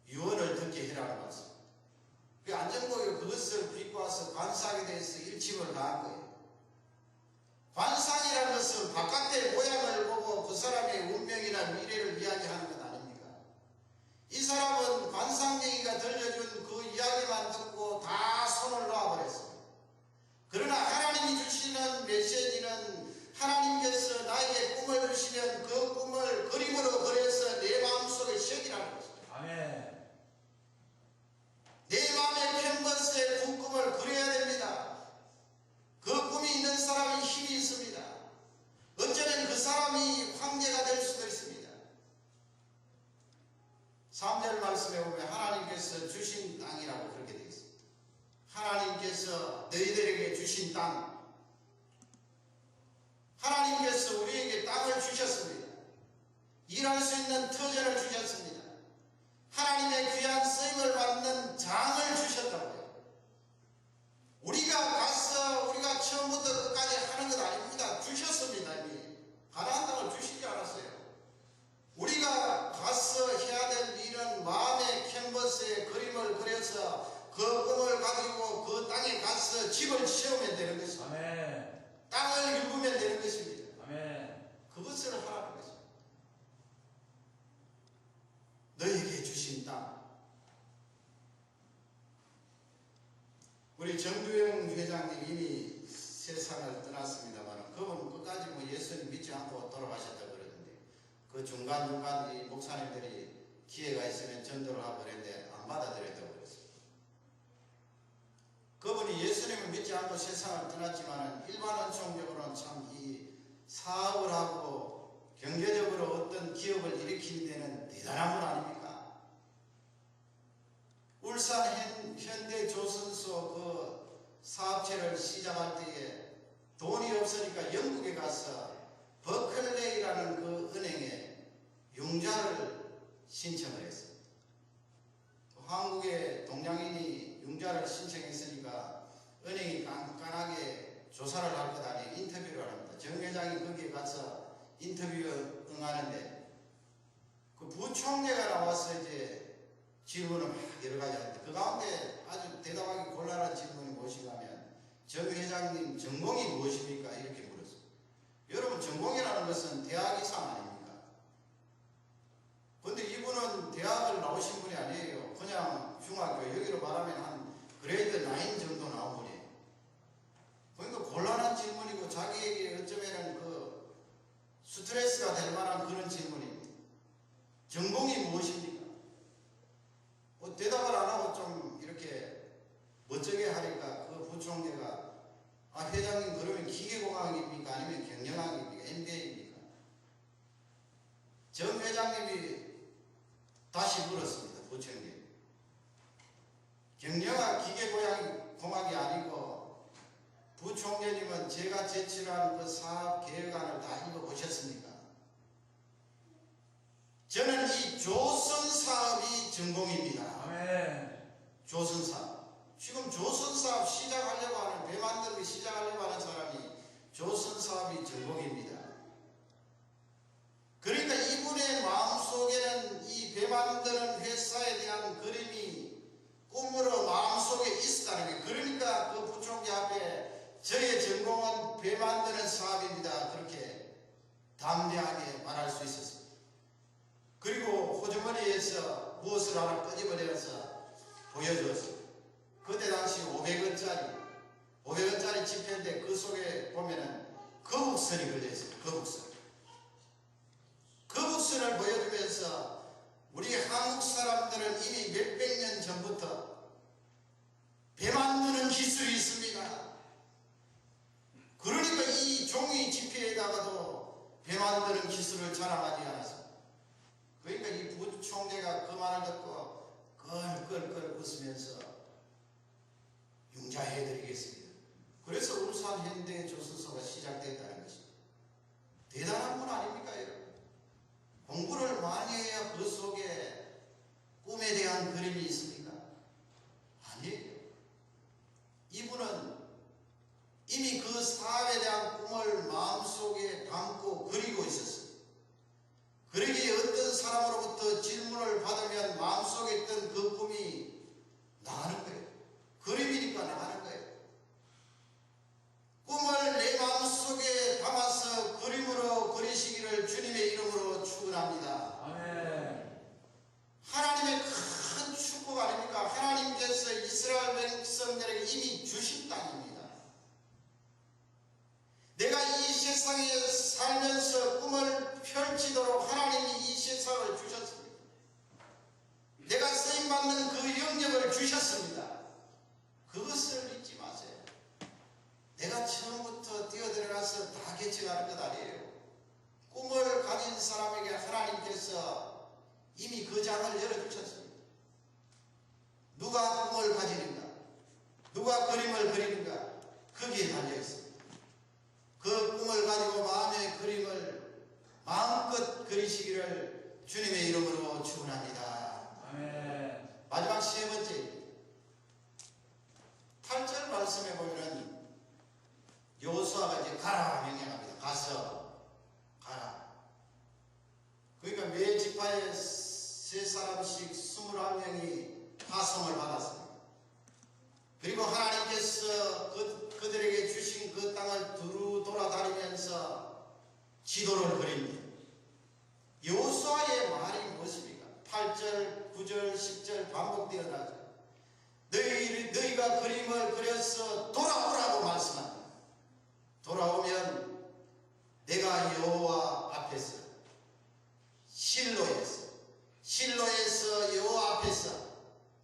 유언을 듣게 해라는 말씀. 그 안정복이 그것을 빚고 와서 관상에 대해서 일침을 가한 거예요. 관상이라는 것은 바깥의 모양을 보고 그 사람의 운명이나 미래를 이야기하는 것 아닙니까? 이 사람은 관상쟁이가 들려준 그 이야기만 듣고 다 손을 놔버렸어요. 그러나 하나님이 주시는 메시지는 하나님께서 나에게 꿈을 주시면 그 꿈을 그림으로 그려서 내 마음속에 새기라는 것입니다. 아멘. 내 마음의 캔버스에 그 꿈을 그려야 됩니다. 그 꿈이 있는 사람이 힘이 있습니다. 어쩌면 그 사람이 황제가 될 수도 있습니다. 3절 말씀에 보면 하나님께서 주신 땅이라고 그렇게 되어 있습니다. 하나님께서 너희들에게 주신 땅, 하나님께서 우리에게 땅을 주셨습니다. 일할 수 있는 터전을 주셨습니다. 하나님의 귀한 쓰임을 받는 장을 주셨다고요. 우리가 처음부터 끝까지 하는 것 아닙니다. 주셨습니다. 이미 가나안 땅을 주시지 않았어요. 우리가 가서 해야 될 일은 마음의 캔버스에 그림을 그려서 그 꿈을 가지고 그 땅에 가서 집을 지으면 되는 것입니다. 아멘. 땅을 일구면 되는 것입니다. 아멘. 그것을 하라는 것입니다. 너희에게 주신 땅. 우리 정두영 회장님 이미 세상을 떠났습니다만 그분은 끝까지 예수님 믿지 않고 돌아가셨다고 그러던데 그 중간중간 이 목사님들이 기회가 있으면 전도를 하고 그랬는데 안 받아들였다고 그랬어요. 그분이 예수님을 믿지 않고 세상을 떠났지만 일반 은총적으로는 참 이 사업을 하고 경제적으로 어떤 기업을 일으키는 데는 대단한 분 아닙니까? 울산 현대조선소 그 사업체를 시작할 때에 돈이 없으니까 영국에 가서 버클레이라는 그 은행에 융자를 신청을 했어요. 한국의 동양인이 융자를 신청했으니까 은행이 깐깐하게 조사를 할 것 아니에요. 인터뷰를 합니다. 정 회장이 거기에 가서 인터뷰 응하는데 그 부총재가 나와서 이제 질문을 막 여러 가지 하는데 그 가운데 아주 대답하기 곤란한 질문이 무엇인가 하면 정 회장님 전공이 무엇입니까? 이렇게 물었어요. 여러분 전공이라는 것은 대학 이상 아닙니까? 근데 이분은 대학을 나오신 분이 아니에요. 그냥 중학교 여기로 말하면 한 그레이드 9 정도 나온 분이에요. 그러니까 곤란한 질문이고 자기에게 어쩌면 그 스트레스가 될 만한 그런 질문입니다. 전공이 무엇입니까? 뭐 대답을 안 하고 좀 이렇게 멋지게 하니까 그 부총재가 아 회장님 그러면 기계공학입니까? 아니면 경영학입니까? MBA입니까? 정 회장님이 다시 물었습니다. 부총재. 경영학 기계공학이 아니고 부총재님은 제가 제출한 그 사업 계획안을 다 읽어보셨습니까? 저는 이 조선사업이 전공입니다. 아멘. 조선사업. 지금 조선사업 시작하려고 하는, 배 만들기 시작하려고 하는 사람이 조선사업이 전공입니다. 그러니까 이분의 마음속에는 이 배 만드는 회사에 대한 그림이 꿈으로 마음속에 있었다는 거예요. 그러니까 그 부총재 앞에 저의 전공은 배 만드는 사업입니다. 그렇게 담대하게 말할 수 있었습니다. 그리고 호주머니에서 무엇을 하나 끄집어내서 보여주었어요. 그때 당시 500원짜리 지폐인데 그 속에 보면은 거북선이 걸려있어요. 거북선을 보여주면서 우리 한국 사람들은 이미 몇백 년 전부터 배 만드는 기술이 있습니다. 그러니까 이 종이 지폐에다가도 배 만드는 기술을 자랑하지 않았습니다. 그러니까 이 부총재가 그 말을 듣고 껄껄껄 웃으면서 융자해드리겠습니다. 그래서 울산 현대조선소가 시작됐다는 것입니다. 대단한 분 아닙니까 여러분? 공부를 많이 해야 그 속에 꿈에 대한 그림이 있습니까? 아니에요. 이분은 이미 그 사업에 대한 꿈을 마음속에 담고 그리고 있었습니다. 그러기에 어떤 사람으로부터 나가는 거예요. 그림이니까 나가는 거예요. 꿈을 내 마음속에 담아서 그림으로 그리시기를 주님의 이름으로 축원합니다. 아멘. 하나님의 큰 축복 아닙니까? 하나님께서 이스라엘 백성들에게 이미 주신 땅입니다. 내가 이 세상에 살면서 꿈을 펼치도록 하나님이 이 세상을 주셨습니다. 내가 쓰임받는 그 영역을 주셨습니다. 그것을 잊지 마세요. 내가 처음부터 뛰어들어가서 다 개척하는 것 아니에요. 꿈을 가진 사람에게 하나님께서 이미 그 장을 열어주셨습니다. 누가 꿈을 가지는가? 누가 그림을 그리는가? 거기에 달려있습니다. 그 꿈을 가지고 마음의 그림을 마음껏 그리시기를 주님의 이름으로 축원합니다. 아멘. 마지막 세 번째 8절 말씀에 보면은 여호수아가 이제 가라 명령합니다. 가서 가라. 그러니까 매 지파에 세 사람씩 21명이 파송을 받았습니다. 그리고 하나님께서 그들에게 주신 그 땅을 두루 돌아다니면서 지도를 그립니다. 여호수아의 말이 무엇입니까? 8절, 9절, 10절 반복되어 나죠. 너희가 그림을 그려서 돌아오라고 말씀합니다. 돌아오면 내가 여호와 앞에서 실로에서 여호와 앞에서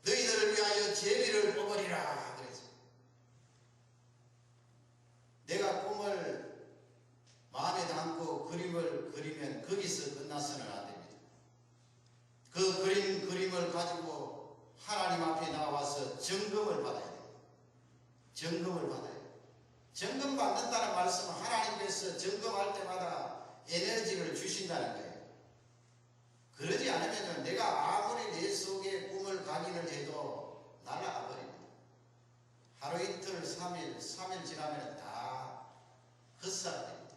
너희들을 위하여 제비를 뽑으리라 그랬죠. 내가 꿈을 마음에 담고 그림을 그리면 거기서 끝나서는 안 됩니다. 그 그림을 가지고 하나님 앞에 나와서 점검을 받아야 돼요. 점검을 받아야 돼요. 점검 받는다는 말씀은 하나님께서 점검할 때마다 에너지를 주신다는 거예요. 그러지 않으면 내가 아무리 내 속에 꿈을 각인을 해도 날아가 버립니다. 하루 이틀 3일 지나면 다 헛살됩니다.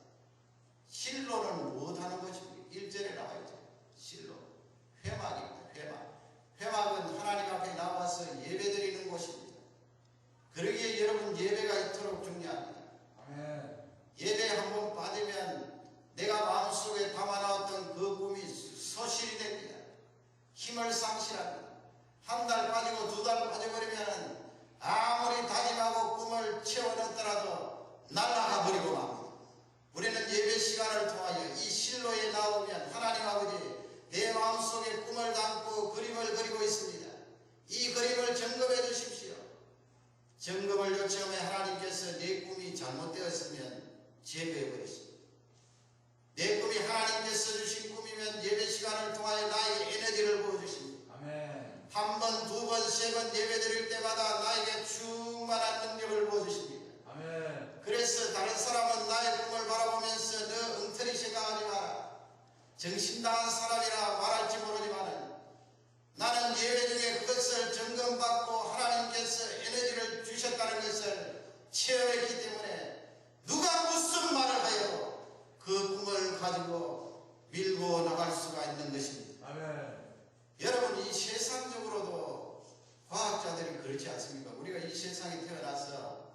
실로는 무엇하는 것입니까? 1절에 나와있죠. 실로 회막입니다. 회막은 하나님 앞에 나와서 예배드리는 곳입니다. 그러기에 여러분 예배가 이토록 중요합니다. 아멘. 예배 한번 받으면 내가 마음속에 담아놨던 그 꿈이 소실이 됩니다. 힘을 상실합니다. 한 달 빠지고 2달 빠져버리면 아무리 다짐하고 꿈을 채워넣더라도 날아가 버리고 맙니다. 우리는 예배 시간을 통하여 이 실로에 나오면 하나님 아버지 내 마음속에 꿈을 담고 그림을 그리고 있습니다. 이 그림을 점검해 주십시오. 점검을 요청하면 하나님께서 내 꿈이 잘못되었으면 제거해 버리십니다. 내 꿈이 하나님께서 주신 꿈이면 예배 시간을 통하여 나에게 에너지를 부어주십니다. 아멘. 한 번, 2번, 3번 예배 드릴 때마다 나에게 충만한 능력을 부어주십니다. 아멘. 그래서 다른 사람은 나의 꿈을 바라보면서 너 엉터리 생각하지 마라. 정신당한 사람이라 말할지 모르지만 나는 예배 중에 그것을 점검받고 하나님께서 에너지를 주셨다는 것을 체험했기 때문에 누가 무슨 말을 하여도 그 꿈을 가지고 밀고 나갈 수가 있는 것입니다. 아멘. 여러분 이 세상적으로도 과학자들이 그렇지 않습니까? 우리가 이 세상에 태어나서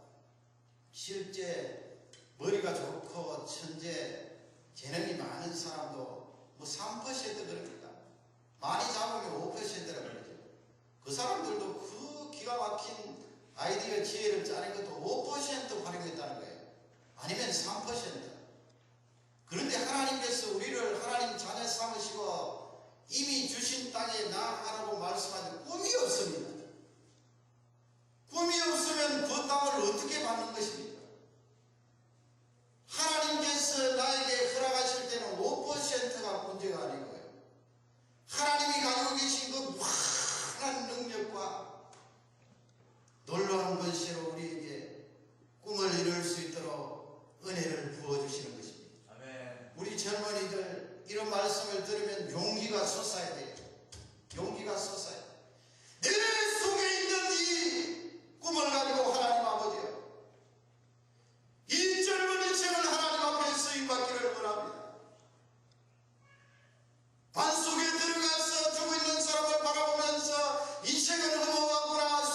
실제 머리가 좋고 천재 재능이 많은 사람도 뭐 3% 그럽니다. 많이 잡으면 5%라고 그러죠. 그 사람들도 그 기가 막힌 아이디어 지혜를 짜는 것도 5% 활용했다는 거예요. 아니면 3%. 그런데 하나님께서 우리를 하나님 자녀 삼으시고 이미 주신 땅에 나아가라고 말씀하신 꿈이 없습니다. 꿈이 없으면 그 땅을 어떻게 받는 것입니까? 하나님께서 나에게 허락하실 때는 5%가 문제가 아니고요. 하나님이 가지고 계신 그 무한한 능력과 놀라운 권세로 우리에게 꿈을 이룰 수 있도록 은혜를 부어주시는 것입니다. 아멘. 우리 젊은이들 이런 말씀을 들으면 용기가 솟아야 돼요. 용기가 솟아야 돼요. 내 속에 있는 이 꿈을 가지고 하나님 아버지요, 이 젊은 인생을 하나님 앞에 쓰임받기를 원합니다. 반속에 들어가서 죽어 있는 사람을 바라보면서 인생은 허무하구나,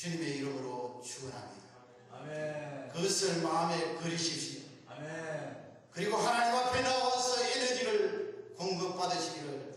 주님의 이름으로 축원합니다. 아멘. 그것을 마음에 그리십시오. 아멘. 그리고 하나님 앞에 나와서 에너지를 공급받으시기를